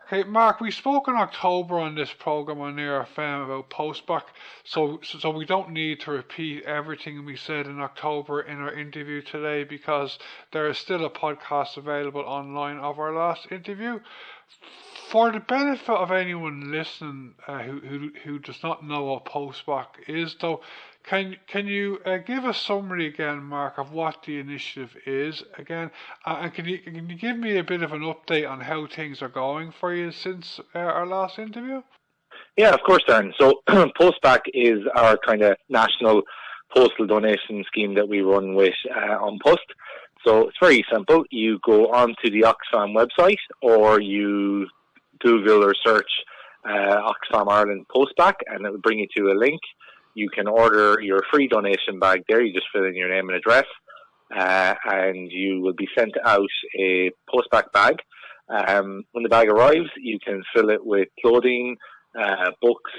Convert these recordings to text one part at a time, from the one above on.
Hey, Mark, we spoke in October on this program on Air FM about Postback, so we don't need to repeat everything we said in October in our interview today because there is still a podcast available online of our last interview. For the benefit of anyone listening who does not know what Postback is, though, can you give a summary again, Mark, of what the initiative is again, and can you give me a bit of an update on how things are going for you since our last interview? Yeah, of course, Darren. So Postback is our kind of national postal donation scheme that we run with on Post. So it's very simple. You go onto the Oxfam website or you Google or search Oxfam Ireland Postback and it will bring you to a link. You can order your free donation bag there. You just fill in your name and address and you will be sent out a Postback bag. When the bag arrives, you can fill it with clothing, books,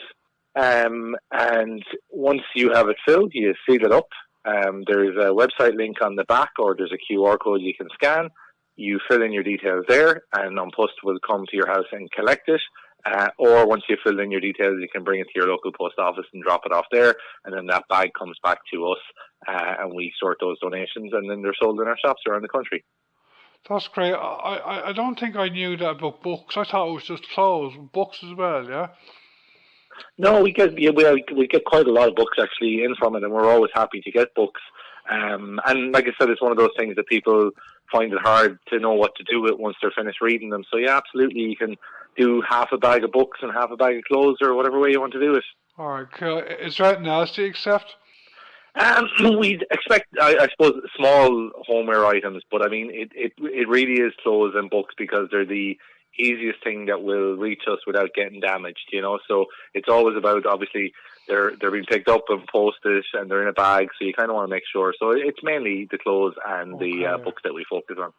and once you have it filled, you seal it up. There's a website link on the back, or there's a QR code you can scan. You fill in your details there, and On Post will come to your house and collect it. Or once you fill in your details, you can bring it to your local post office and drop it off there, and then that bag comes back to us, and we sort those donations, and then they're sold in our shops around the country. That's great. I don't think I knew that about books. I thought it was just clothes, books as well. Yeah. No, we get quite a lot of books actually in from it, and we're always happy to get books. And like I said, it's one of those things that people find it hard to know what to do with once they're finished reading them. So yeah, absolutely, you can do half a bag of books and half a bag of clothes, or whatever way you want to do it. All right, cool. Is there anything else to accept? We'd expect, I suppose, small homeware items, but I mean, it really is clothes and books because they're the easiest thing that will reach us without getting damaged, you know. So it's always about, obviously, they're being picked up and posted and they're in a bag, so you kind of want to make sure. So it's mainly the clothes and the books that we focus on.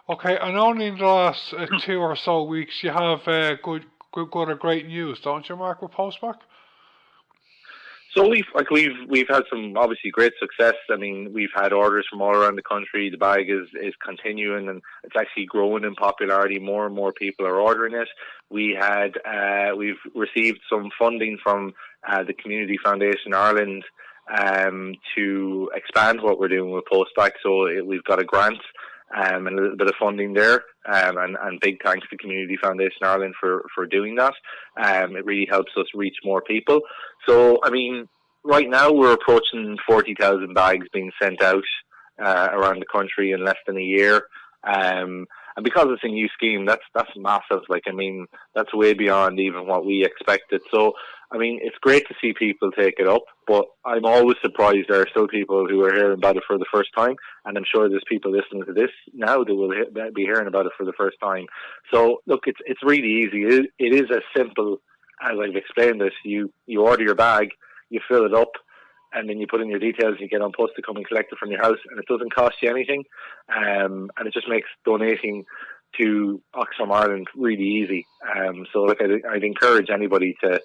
Okay, and only in the last 2 or so weeks you have good or great news, don't you, Mark, with Postback? So we've had some obviously great success. I mean, we've had orders from all around the country. The bag is continuing and it's actually growing in popularity. More and more people are ordering it. We've received some funding from the Community Foundation Ireland to expand what we're doing with Postback. So we've got a grant and a little bit of funding there. And big thanks to Community Foundation Ireland for doing that. It really helps us reach more people. So, I mean, right now we're approaching 40,000 bags being sent out around the country in less than a year. And because it's a new scheme, that's massive. Like, I mean, that's way beyond even what we expected. So, I mean, it's great to see people take it up, but I'm always surprised there are still people who are hearing about it for the first time. And I'm sure there's people listening to this now that will be hearing about it for the first time. So, look, it's really easy. It is as simple as I've explained this. You order your bag, you fill it up, and then you put in your details, you get On Post to come and collect it from your house, and it doesn't cost you anything. And it just makes donating to Oxfam Ireland really easy. So like I'd encourage anybody to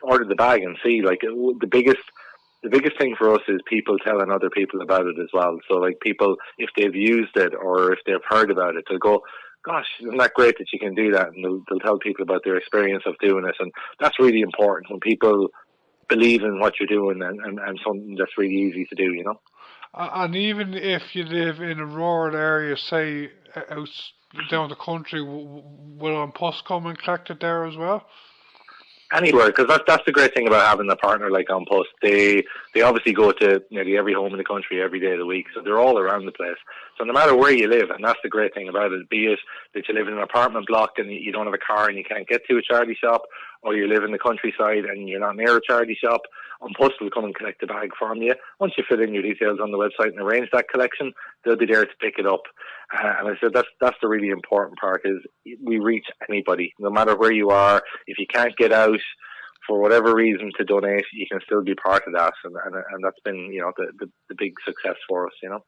order the bag and see. Like the biggest thing for us is people telling other people about it as well. So like people, if they've used it or if they've heard about it, they'll go, gosh, isn't that great that you can do that? And they'll tell people about their experience of doing it. And that's really important when people believe in what you're doing and something that's really easy to do, you know. And even if you live in a rural area, say out down the country, will On Post come and collect it there as well? Anywhere, because that's the great thing about having a partner like On Post. They obviously go to nearly every home in the country every day of the week, so they're all around the place. So no matter where you live, and that's the great thing about it, be it that you live in an apartment block and you don't have a car and you can't get to a charity shop, or you live in the countryside and you're not near a charity shop, On Post will come and collect the bag from you. Once you fill in your details on the website and arrange that collection, they'll be there to pick it up. And I said that's the really important part, is we reach anybody, no matter where you are. If you can't get out for whatever reason to donate, you can still be part of that, and that's been, you know, the big success for us, you know.